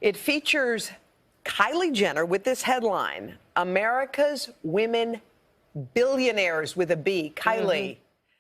It features Kylie Jenner with this headline, America's Women Billionaires with a B. Kylie.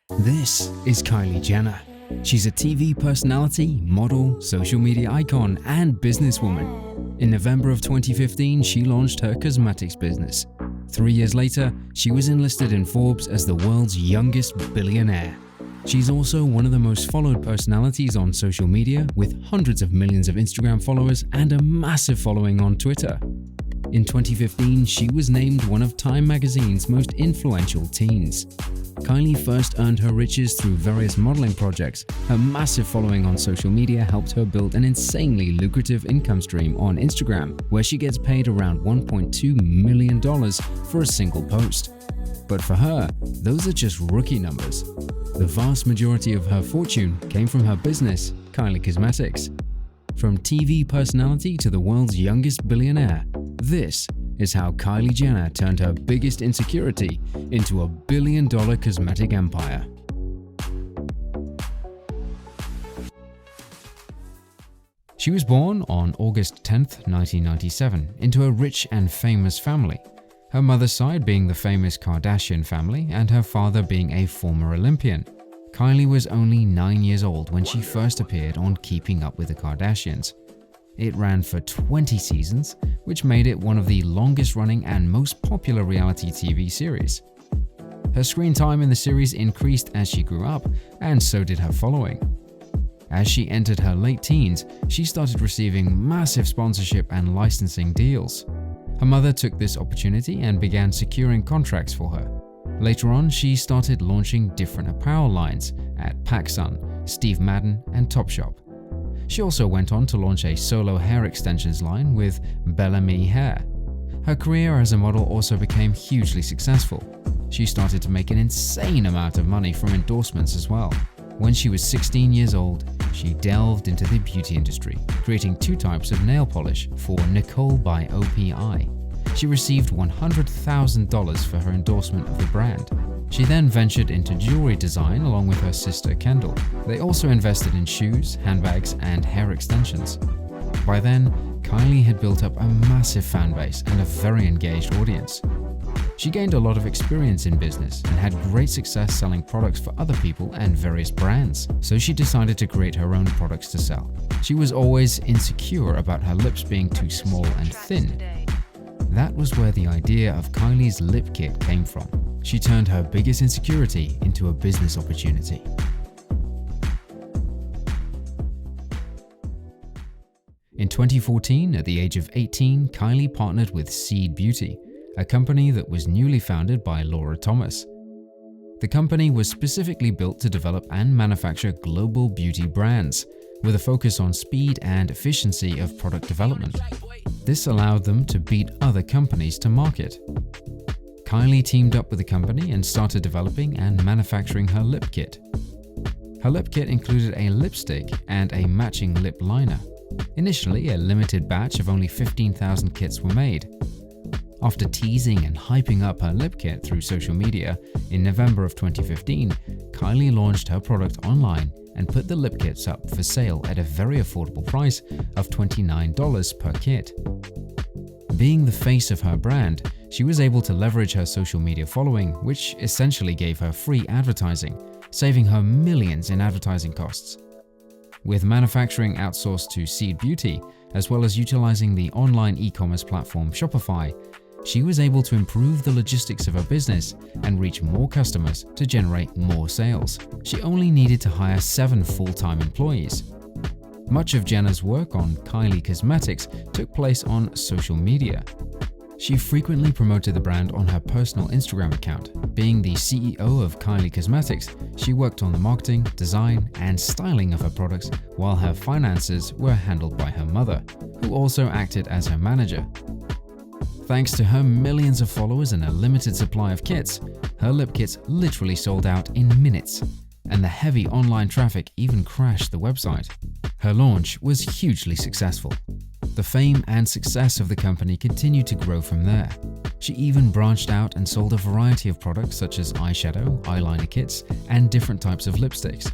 This is Kylie Jenner. She's a TV personality, model, social media icon, and businesswoman. In November of 2015, she launched her cosmetics business. 3 years later, she was enlisted in Forbes as the world's youngest billionaire. She's also one of the most followed personalities on social media, with hundreds of millions of Instagram followers and a massive following on Twitter. In 2015, she was named one of Time magazine's most influential teens. Kylie first earned her riches through various modeling projects. Her massive following on social media helped her build an insanely lucrative income stream on Instagram, where she gets paid around $1.2 million for a single post. But for her, those are just rookie numbers. The vast majority of her fortune came from her business, Kylie Cosmetics. From TV personality to the world's youngest billionaire, this is how Kylie Jenner turned her biggest insecurity into a billion-dollar cosmetic empire. She was born on August 10, 1997, into a rich and famous family. Her mother's side being the famous Kardashian family and her father being a former Olympian. Kylie was only 9 years old when she first appeared on Keeping Up with the Kardashians. It ran for 20 seasons, which made it one of the longest-running and most popular reality TV series. Her screen time in the series increased as she grew up, and so did her following. As she entered her late teens, she started receiving massive sponsorship and licensing deals. Her mother took this opportunity and began securing contracts for her. Later on, she started launching different apparel lines at PacSun, Steve Madden, and Topshop. She also went on to launch a solo hair extensions line with Bellamy Hair. Her career as a model also became hugely successful. She started to make an insane amount of money from endorsements as well. When she was 16 years old, she delved into the beauty industry, creating 2 types of nail polish for Nicole by OPI. She received $100,000 for her endorsement of the brand. She then ventured into jewelry design along with her sister Kendall. They also invested in shoes, handbags, and hair extensions. By then, Kylie had built up a massive fan base and a very engaged audience. She gained a lot of experience in business and had great success selling products for other people and various brands, so she decided to create her own products to sell. She was always insecure about her lips being too small and thin. That was where the idea of Kylie's lip kit came from. She turned her biggest insecurity into a business opportunity. In 2014, at the age of 18, Kylie partnered with Seed Beauty, a company that was newly founded by Laura Thomas. The company was specifically built to develop and manufacture global beauty brands, with a focus on speed and efficiency of product development. This allowed them to beat other companies to market. Kylie teamed up with the company and started developing and manufacturing her lip kit. Her lip kit included a lipstick and a matching lip liner. Initially, a limited batch of only 15,000 kits were made. After teasing and hyping up her lip kit through social media, in November of 2015, Kylie launched her product online and put the lip kits up for sale at a very affordable price of $29 per kit. Being the face of her brand, she was able to leverage her social media following, which essentially gave her free advertising, saving her millions in advertising costs. With manufacturing outsourced to Seed Beauty, as well as utilizing the online e-commerce platform Shopify, she was able to improve the logistics of her business and reach more customers to generate more sales. She only needed to hire 7 full-time employees. Much of Jenner's work on Kylie Cosmetics took place on social media. She frequently promoted the brand on her personal Instagram account. Being the CEO of Kylie Cosmetics, she worked on the marketing, design, and styling of her products, while her finances were handled by her mother, who also acted as her manager. Thanks to her millions of followers and a limited supply of kits, her lip kits literally sold out in minutes, and the heavy online traffic even crashed the website. Her launch was hugely successful. The fame and success of the company continued to grow from there. She even branched out and sold a variety of products such as eyeshadow, eyeliner kits, and different types of lipsticks.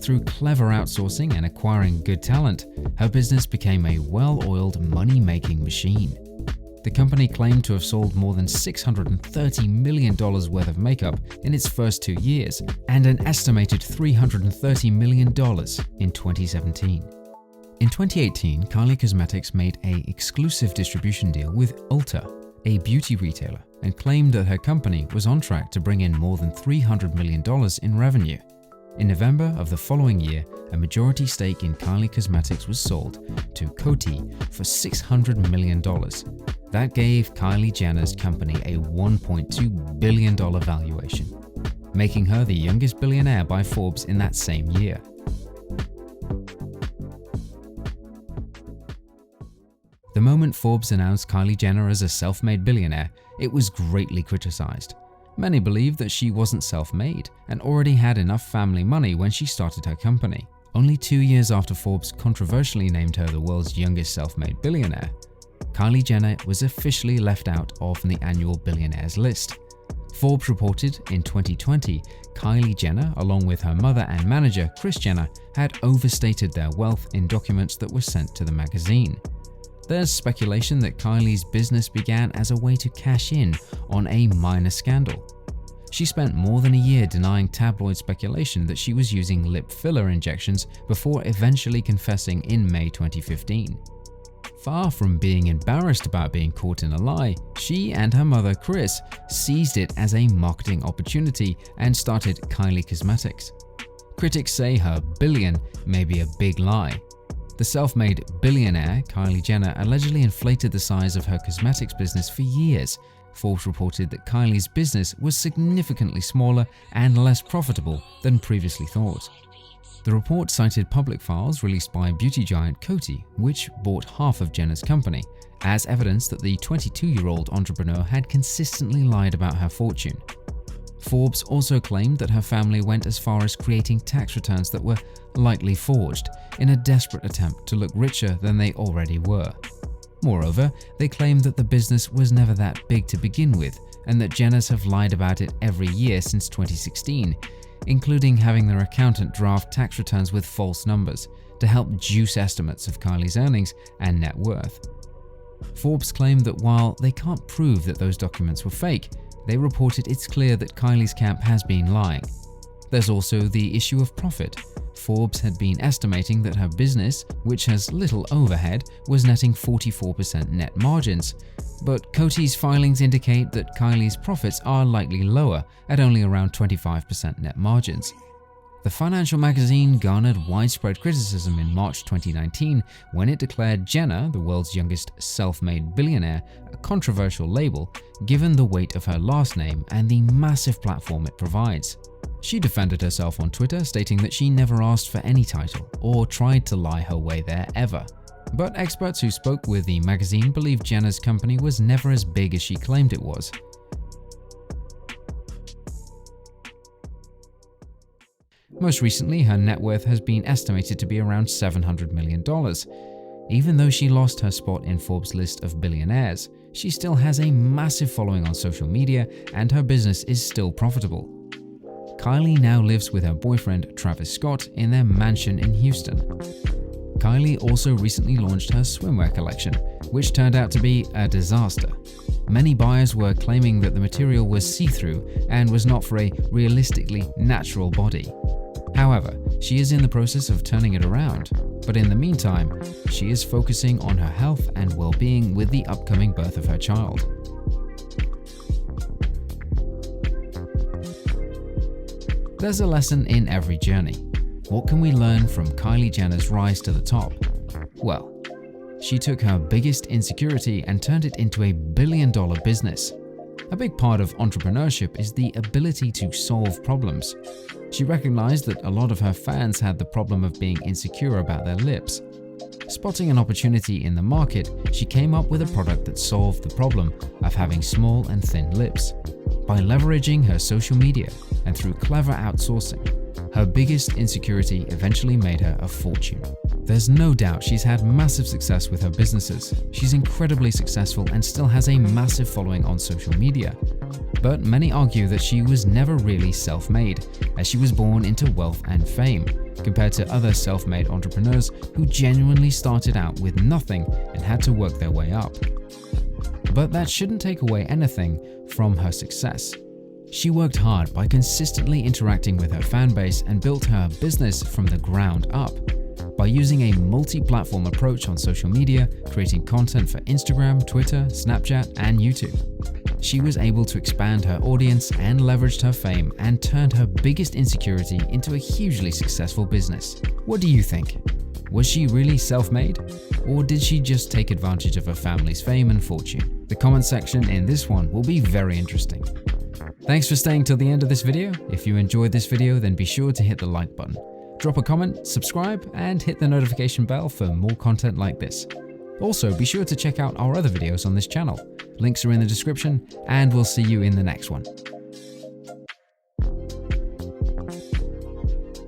Through clever outsourcing and acquiring good talent, her business became a well-oiled money-making machine. The company claimed to have sold more than $630 million worth of makeup in its first 2 years, and an estimated $330 million in 2017. In 2018, Kylie Cosmetics made an exclusive distribution deal with Ulta, a beauty retailer, and claimed that her company was on track to bring in more than $300 million in revenue. In November of the following year, a majority stake in Kylie Cosmetics was sold to Coty for $600 million. That gave Kylie Jenner's company a $1.2 billion valuation, making her the youngest billionaire by Forbes in that same year. The moment Forbes announced Kylie Jenner as a self-made billionaire, it was greatly criticized. Many believed that she wasn't self-made and already had enough family money when she started her company. Only 2 years after Forbes controversially named her the world's youngest self-made billionaire, Kylie Jenner was officially left out of the annual billionaires list. Forbes reported in 2020, Kylie Jenner, along with her mother and manager Kris Jenner, had overstated their wealth in documents that were sent to the magazine. There's speculation that Kylie's business began as a way to cash in on a minor scandal. She spent more than a year denying tabloid speculation that she was using lip filler injections before eventually confessing in May 2015. Far from being embarrassed about being caught in a lie, she and her mother Kris seized it as a marketing opportunity and started Kylie Cosmetics. Critics say her billion may be a big lie. The self-made billionaire, Kylie Jenner, allegedly inflated the size of her cosmetics business for years. Forbes reported that Kylie's business was significantly smaller and less profitable than previously thought. The report cited public files released by beauty giant Coty, which bought half of Jenner's company, as evidence that the 22-year-old entrepreneur had consistently lied about her fortune. Forbes also claimed that her family went as far as creating tax returns that were likely forged in a desperate attempt to look richer than they already were. Moreover, they claimed that the business was never that big to begin with and that Jenners have lied about it every year since 2016, including having their accountant draft tax returns with false numbers to help juice estimates of Kylie's earnings and net worth. Forbes claimed that while they can't prove that those documents were fake, they reported it's clear that Kylie's camp has been lying. There's also the issue of profit. Forbes had been estimating that her business, which has little overhead, was netting 44% net margins. But Coty's filings indicate that Kylie's profits are likely lower at only around 25% net margins. The financial magazine garnered widespread criticism in March 2019 when it declared Jenner, the world's youngest self-made billionaire, a controversial label given the weight of her last name and the massive platform it provides. She defended herself on Twitter, stating that she never asked for any title or tried to lie her way there ever. But experts who spoke with the magazine believe Jenner's company was never as big as she claimed it was. Most recently, her net worth has been estimated to be around $700 million. Even though she lost her spot in Forbes' list of billionaires, she still has a massive following on social media and her business is still profitable. Kylie now lives with her boyfriend Travis Scott in their mansion in Houston. Kylie also recently launched her swimwear collection, which turned out to be a disaster. Many buyers were claiming that the material was see-through and was not for a realistically natural body. However, she is in the process of turning it around, but in the meantime, she is focusing on her health and well-being with the upcoming birth of her child. There's a lesson in every journey. What can we learn from Kylie Jenner's rise to the top? Well, she took her biggest insecurity and turned it into a billion-dollar business. A big part of entrepreneurship is the ability to solve problems. She recognized that a lot of her fans had the problem of being insecure about their lips. Spotting an opportunity in the market, she came up with a product that solved the problem of having small and thin lips. By leveraging her social media and through clever outsourcing, her biggest insecurity eventually made her a fortune. There's no doubt she's had massive success with her businesses. She's incredibly successful and still has a massive following on social media. But many argue that she was never really self-made, as she was born into wealth and fame, compared to other self-made entrepreneurs who genuinely started out with nothing and had to work their way up. But that shouldn't take away anything from her success. She worked hard by consistently interacting with her fan base and built her business from the ground up. By using a multi-platform approach on social media, creating content for Instagram, Twitter, Snapchat, and YouTube. She was able to expand her audience and leveraged her fame and turned her biggest insecurity into a hugely successful business. What do you think? Was she really self-made? Or did she just take advantage of her family's fame and fortune? The comment section in this one will be very interesting. Thanks for staying till the end of this video. If you enjoyed this video, then be sure to hit the like button. Drop a comment, subscribe, and hit the notification bell for more content like this. Also, be sure to check out our other videos on this channel. Links are in the description, and we'll see you in the next one.